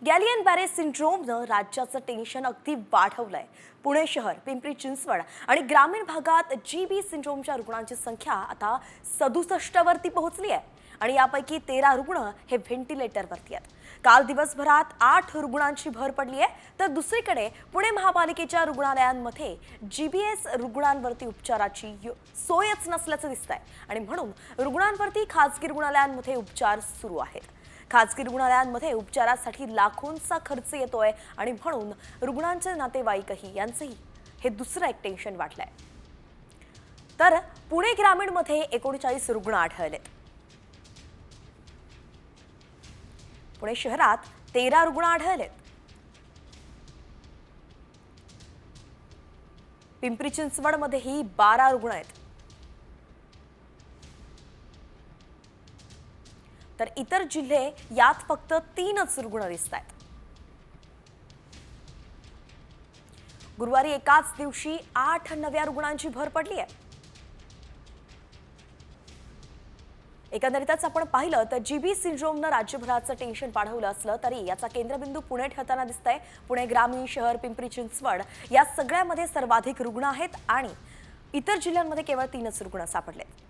गॅलियन बॅरे सिंड्रोमनं राज्याचं टेन्शन अगदी वाढवलंय। पुणे शहर, पिंपरी चिंचवड आणि ग्रामीण भागात जीबी सिंड्रोमच्या रुग्णांची संख्या आता 67 वरती पोहोचली आहे आणि यापैकी 13 रुग्ण हे व्हेंटिलेटरवरती आहेत। काल दिवसभरात 8 रुग्णांची भर पडली आहे, तर दुसरीकडे पुणे महापालिकेच्या रुग्णालयांमध्ये जीबीएस रुग्णांवरती उपचाराची सोयच नसल्याचं दिसतंय आणि म्हणून रुग्णांवरती खासगी रुग्णालयांमध्ये उपचार सुरू आहेत। खासगी रुग्णालयांमध्ये उपचारासाठी लाखोंचा खर्च येतोय आणि म्हणून रुग्णांचे नातेवाईकही यांचंही हे दुसरं एक टेन्शन वाढलंय। तर पुणे ग्रामीणमध्ये 39 रुग्ण आढळलेत। पुणे शहरात 13 रुग्ण आढळलेत। पिंपरी चिंचवडमध्येही 12 रुग्ण आहेत, तर इतर जिल्हे यात फक्त 3च रुग्ण दिसतात। गुरुवारी एकाच दिवशी 8 नव्या रुग्णांची भर पडली आहे। एकंदरीतच आपण पाहिलं तर जीबी सिंड्रोमनं राज्यभराचं टेन्शन वाढवलं असलं तरी याचा केंद्रबिंदू पुणे ठरताना दिसतंय। पुणे ग्रामीण, शहर, पिंपरी चिंचवड या सगळ्यामध्ये सर्वाधिक रुग्ण आहेत आणि इतर जिल्ह्यांमध्ये केवळ 3च रुग्ण सापडलेत।